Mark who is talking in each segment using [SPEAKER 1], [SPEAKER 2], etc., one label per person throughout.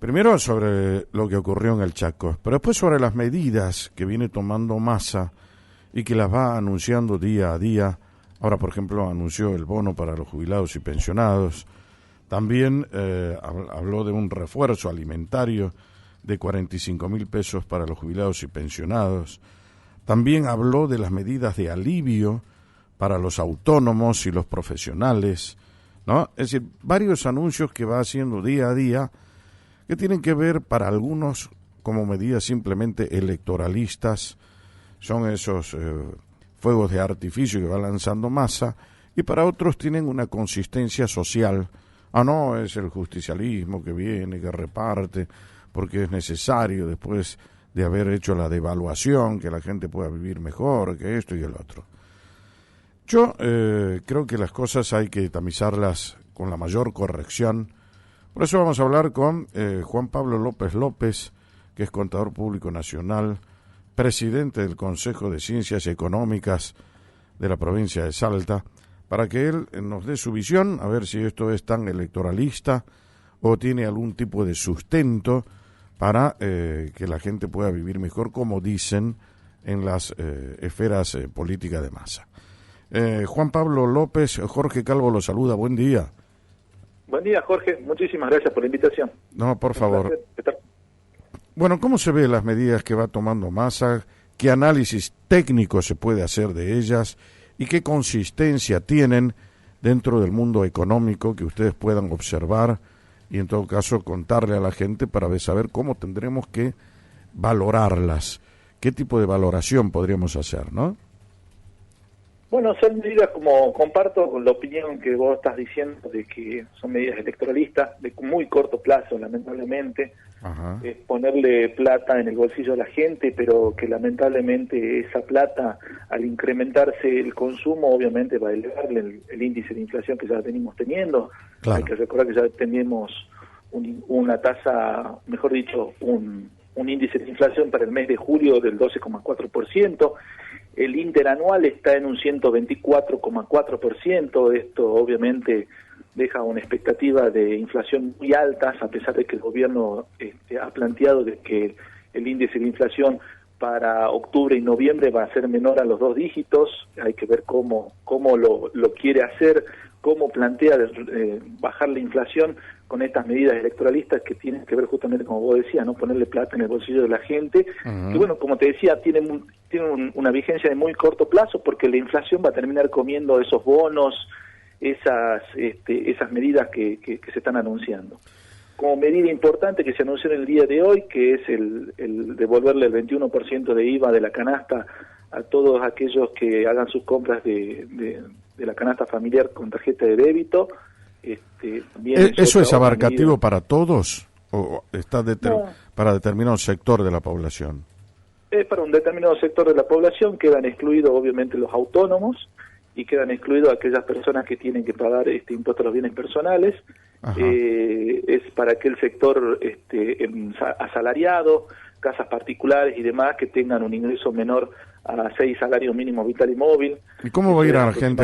[SPEAKER 1] Primero sobre lo que ocurrió en el Chaco, pero después sobre las medidas que viene tomando Massa y que las va anunciando día a día. Ahora, por ejemplo, anunció el bono para los jubilados y pensionados. También habló de un refuerzo alimentario de 45.000 pesos para los jubilados y pensionados. También habló de las medidas de alivio para los autónomos y los profesionales, ¿no? Es decir, varios anuncios que va haciendo día a día que tienen que ver para algunos como medidas simplemente electoralistas, son esos fuegos de artificio que va lanzando Massa, y para otros tienen una consistencia social. No, es el justicialismo que viene, que reparte, porque es necesario después de haber hecho la devaluación, que la gente pueda vivir mejor, que esto y el otro. Yo creo que las cosas hay que tamizarlas con la mayor corrección. Por eso vamos a hablar con Juan Pablo López López, que es contador público nacional, presidente del Consejo de Ciencias Económicas de la provincia de Salta, para que él nos dé su visión, a ver si esto es tan electoralista o tiene algún tipo de sustento para que la gente pueda vivir mejor, como dicen en las esferas políticas de Massa. Juan Pablo López, Jorge Calvo lo saluda, buen día.
[SPEAKER 2] Buen día, Jorge, muchísimas gracias por la invitación.
[SPEAKER 1] No, por favor. Bueno, ¿cómo se ven las medidas que va tomando Massa? ¿Qué análisis técnico se puede hacer de ellas? ¿Y qué consistencia tienen dentro del mundo económico que ustedes puedan observar y en todo caso contarle a la gente para saber cómo tendremos que valorarlas? ¿Qué tipo de valoración podríamos hacer, no?
[SPEAKER 2] Bueno, son medidas, como comparto con la opinión que vos estás diciendo, de que son medidas electoralistas de muy corto plazo, lamentablemente. Es ponerle plata en el bolsillo de la gente, pero que lamentablemente esa plata, al incrementarse el consumo, obviamente va a elevar el índice de inflación que ya venimos teniendo. Claro. Hay que recordar que ya tenemos una tasa, mejor dicho, un índice de inflación para el mes de julio del 12,4%. El interanual está en un 124,4%. Esto obviamente deja una expectativa de inflación muy alta, a pesar de que el gobierno ha planteado de que el índice de inflación para octubre y noviembre va a ser menor a los 2 dígitos. Hay que ver cómo lo quiere hacer, cómo plantea bajar la inflación con estas medidas electoralistas que tienen que ver justamente, como vos decías, no ponerle plata en el bolsillo de la gente. Que bueno, como te decía, tienen una vigencia de muy corto plazo, porque la inflación va a terminar comiendo esos bonos, esas medidas que se están anunciando. Como medida importante que se anunció en el día de hoy, que es el devolverle el 21% de IVA de la canasta a todos aquellos que hagan sus compras de la canasta familiar con tarjeta de débito.
[SPEAKER 1] ¿Eso es abarcativo para todos o está para determinado sector de la población?
[SPEAKER 2] Es para un determinado sector de la población. Quedan excluidos obviamente los autónomos y quedan excluidos aquellas personas que tienen que pagar impuesto a los bienes personales. Es para aquel sector asalariado, casas particulares y demás que tengan un ingreso menor a 6 salarios mínimos vital y móvil.
[SPEAKER 1] ¿Y cómo va a ir a la gente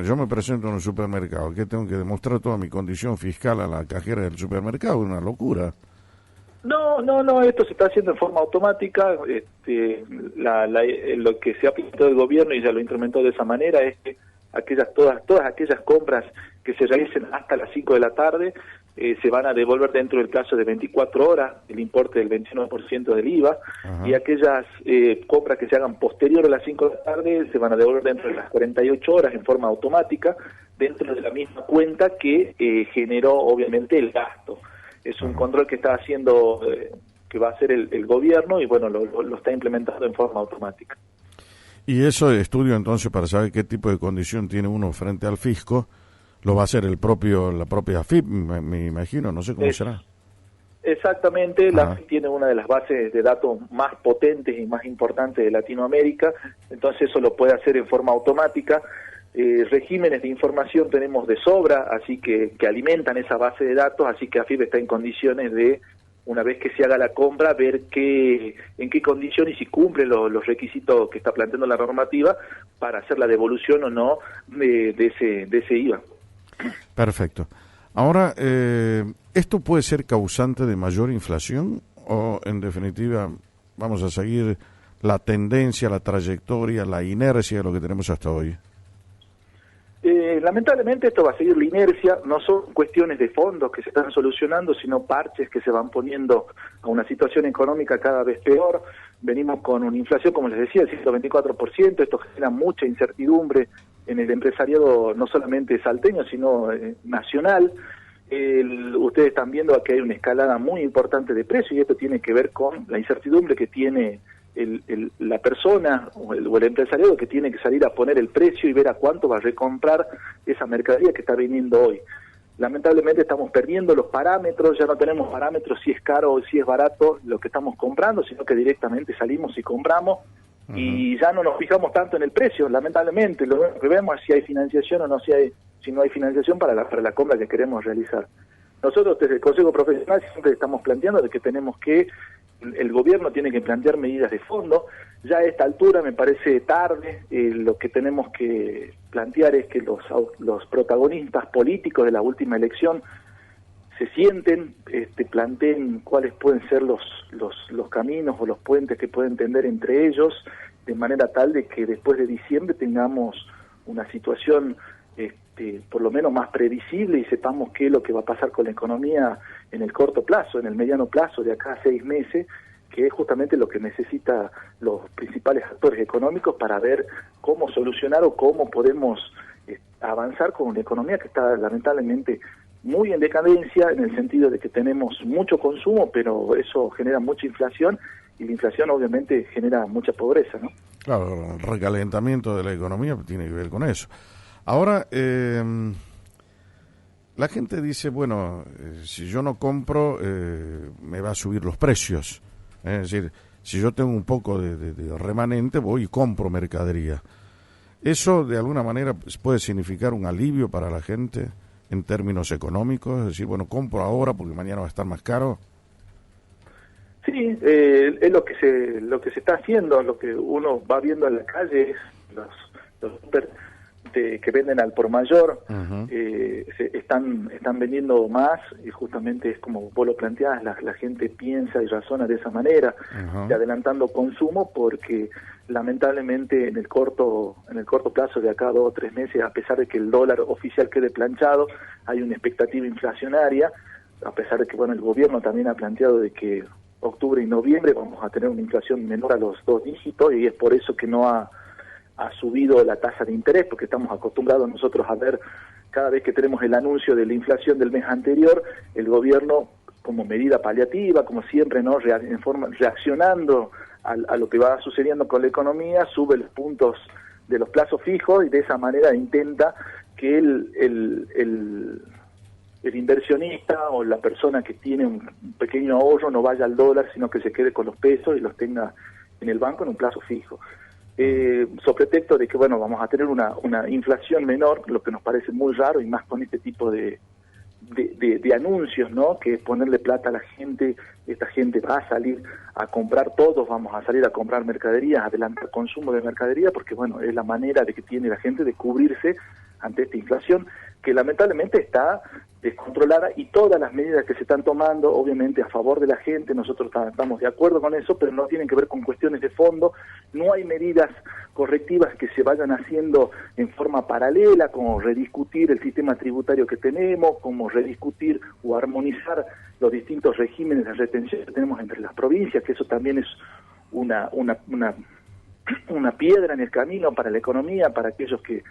[SPEAKER 1] yo me presento en un supermercado, que tengo que demostrar toda mi condición fiscal a la cajera del supermercado? Una locura.
[SPEAKER 2] No, esto se está haciendo en forma automática. Lo que se ha aplicado el gobierno, y ya lo implementó de esa manera, es que todas aquellas compras que se realicen hasta las 5 de la tarde se van a devolver dentro del plazo de 24 horas el importe del 21% del IVA. Y aquellas compras que se hagan posterior a las 5 de la tarde se van a devolver dentro de las 48 horas en forma automática, dentro de la misma cuenta que generó obviamente el gasto. Es un control que está haciendo, que va a hacer el gobierno, y bueno, lo está implementando en forma automática.
[SPEAKER 1] Y eso de estudio entonces para saber qué tipo de condición tiene uno frente al fisco, lo va a hacer la propia AFIP, me imagino, no sé cómo será.
[SPEAKER 2] Exactamente, la AFIP tiene una de las bases de datos más potentes y más importantes de Latinoamérica, entonces eso lo puede hacer en forma automática. Regímenes de información tenemos de sobra, así que alimentan esa base de datos, así que AFIP está en condiciones de, una vez que se haga la compra, ver en qué condiciones y si cumple los requisitos que está planteando la normativa para hacer la devolución o no de ese IVA.
[SPEAKER 1] Perfecto. Ahora, ¿Esto puede ser causante de mayor inflación o, en definitiva, vamos a seguir la tendencia, la trayectoria, la inercia de lo que tenemos hasta hoy?
[SPEAKER 2] Lamentablemente esto va a seguir la inercia, no son cuestiones de fondos que se están solucionando, sino parches que se van poniendo a una situación económica cada vez peor. Venimos con una inflación, como les decía, del 124%, esto genera mucha incertidumbre en el empresariado, no solamente salteño, sino nacional. Ustedes están viendo que hay una escalada muy importante de precios y esto tiene que ver con la incertidumbre que tiene la persona o el empresariado, que tiene que salir a poner el precio y ver a cuánto va a recomprar esa mercadería que está viniendo hoy. Lamentablemente estamos perdiendo los parámetros, ya no tenemos parámetros si es caro o si es barato lo que estamos comprando, sino que directamente salimos y compramos. Uh-huh. Y ya no nos fijamos tanto en el precio, lamentablemente. Lo único que vemos es si hay financiación o no, si no hay financiación para la compra que queremos realizar. Nosotros desde el Consejo Profesional siempre estamos planteando de que tenemos que, el gobierno tiene que plantear medidas de fondo. Ya a esta altura me parece tarde. Lo que tenemos que plantear es que los protagonistas políticos de la última elección se sienten, planteen cuáles pueden ser los caminos o los puentes que pueden tender entre ellos, de manera tal de que después de diciembre tengamos una situación por lo menos más previsible y sepamos qué es lo que va a pasar con la economía en el corto plazo, en el mediano plazo, de acá a 6 meses, que es justamente lo que necesitan los principales actores económicos para ver cómo solucionar o cómo podemos avanzar con una economía que está lamentablemente muy en decadencia, en el sentido de que tenemos mucho consumo, pero eso genera mucha inflación y la inflación obviamente genera mucha pobreza, ¿no?
[SPEAKER 1] Claro, el recalentamiento de la economía tiene que ver con eso. Ahora, la gente dice, bueno, si yo no compro, me va a subir los precios. Es decir, si yo tengo un poco de remanente, voy y compro mercadería. ¿Eso de alguna manera puede significar un alivio para la gente en términos económicos? Es decir, bueno, compro ahora porque mañana va a estar más caro.
[SPEAKER 2] Sí, es lo que se está haciendo, lo que uno va viendo en la calle, los que venden al por mayor, uh-huh. Están vendiendo más y justamente es como vos lo planteás, la gente piensa y razona de esa manera, uh-huh. de adelantando consumo, porque lamentablemente en el corto plazo de acá a 2 o 3 meses, a pesar de que el dólar oficial quede planchado, hay una expectativa inflacionaria, a pesar de que bueno, el gobierno también ha planteado de que octubre y noviembre vamos a tener una inflación menor a los 2 dígitos y es por eso que no ha subido la tasa de interés, porque estamos acostumbrados nosotros a ver, cada vez que tenemos el anuncio de la inflación del mes anterior, el gobierno como medida paliativa, como siempre, ¿no? Reaccionando a lo que va sucediendo con la economía, sube los puntos de los plazos fijos y de esa manera intenta que el inversionista o la persona que tiene un pequeño ahorro no vaya al dólar, sino que se quede con los pesos y los tenga en el banco en un plazo fijo. Sobre pretexto de que bueno, vamos a tener una inflación menor, lo que nos parece muy raro y más con este tipo de anuncios, ¿no? Que es ponerle plata a la gente, esta gente va a salir a comprar, todos vamos a salir a comprar mercadería, adelantar consumo de mercadería, porque bueno, es la manera de que tiene la gente de cubrirse ante esta inflación que lamentablemente está descontrolada y todas las medidas que se están tomando, obviamente a favor de la gente, nosotros estamos de acuerdo con eso, pero no tienen que ver con cuestiones de fondo, no hay medidas correctivas que se vayan haciendo en forma paralela, como rediscutir el sistema tributario que tenemos, como rediscutir o armonizar los distintos regímenes de retención que tenemos entre las provincias, que eso también es una piedra en el camino para la economía, para aquellos que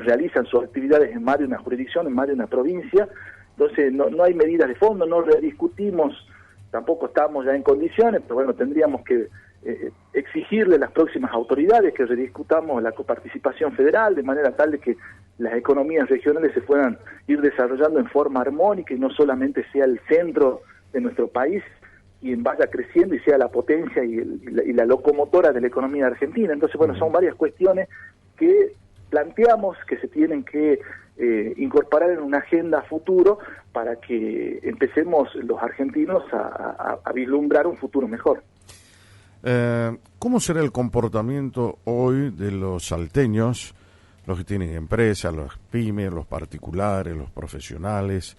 [SPEAKER 2] realizan sus actividades en más de una jurisdicción, en más de una provincia. Entonces no hay medidas de fondo, no rediscutimos, tampoco estamos ya en condiciones, pero bueno, tendríamos que exigirle a las próximas autoridades que rediscutamos la coparticipación federal, de manera tal de que las economías regionales se puedan ir desarrollando en forma armónica y no solamente sea el centro de nuestro país quien vaya creciendo y sea la potencia y la locomotora de la economía argentina. Entonces, bueno, son varias cuestiones que planteamos que se tienen que incorporar en una agenda futuro para que empecemos los argentinos a vislumbrar un futuro mejor.
[SPEAKER 1] ¿Cómo será el comportamiento hoy de los salteños, los que tienen empresas, los pymes, los particulares, los profesionales?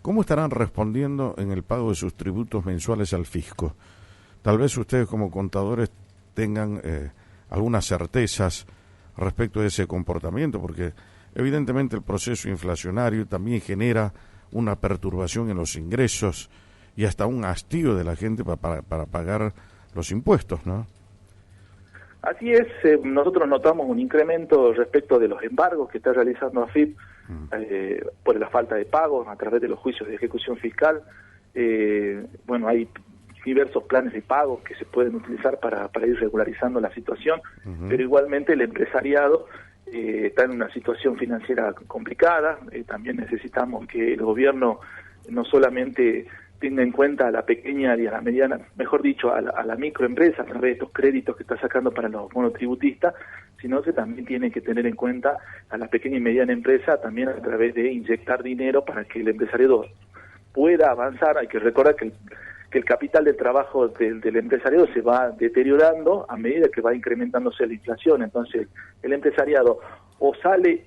[SPEAKER 1] ¿cómo estarán respondiendo en el pago de sus tributos mensuales al fisco? Tal vez ustedes como contadores tengan algunas certezas respecto a ese comportamiento, porque evidentemente el proceso inflacionario también genera una perturbación en los ingresos y hasta un hastío de la gente para pagar los impuestos, ¿no?
[SPEAKER 2] Así es, nosotros notamos un incremento respecto de los embargos que está realizando AFIP por la falta de pagos a través de los juicios de ejecución fiscal. Bueno, hay diversos planes de pago que se pueden utilizar para ir regularizando la situación, pero igualmente el empresariado está en una situación financiera complicada. También necesitamos que el gobierno no solamente tenga en cuenta a la pequeña y a la mediana, mejor dicho, a la microempresa a través de estos créditos que está sacando para los monotributistas, sino que también tiene que tener en cuenta a la pequeña y mediana empresa también a través de inyectar dinero para que el empresariado pueda avanzar. Hay que recordar que el capital de trabajo del empresariado se va deteriorando a medida que va incrementándose la inflación. Entonces, el empresariado o sale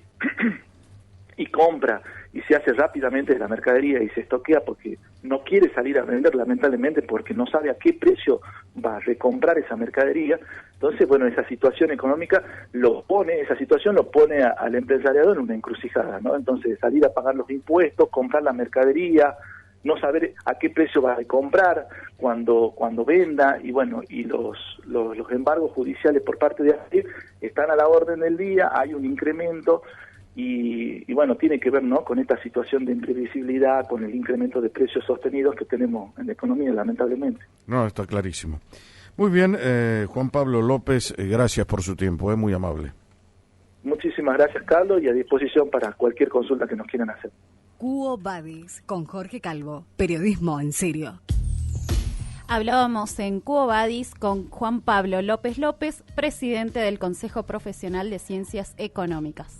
[SPEAKER 2] y compra y se hace rápidamente de la mercadería y se estoquea porque no quiere salir a vender, lamentablemente, porque no sabe a qué precio va a recomprar esa mercadería. Entonces, bueno, esa situación económica lo pone al empresariado en una encrucijada, ¿no? Entonces, salir a pagar los impuestos, comprar la mercadería, no saber a qué precio va a comprar cuando venda, y bueno, y los embargos judiciales por parte de AFIP están a la orden del día. Hay un incremento y bueno, tiene que ver, ¿no?, con esta situación de imprevisibilidad, con el incremento de precios sostenidos que tenemos en la economía, lamentablemente.
[SPEAKER 1] No, está clarísimo. Muy bien, Juan Pablo López, gracias por su tiempo, es muy amable.
[SPEAKER 2] Muchísimas gracias, Carlos, y a disposición para cualquier consulta que nos quieran hacer.
[SPEAKER 3] Quo Vadis, con Jorge Calvo, periodismo en serio.
[SPEAKER 4] Hablábamos en Quo Vadis con Juan Pablo López López, presidente del Consejo Profesional de Ciencias Económicas.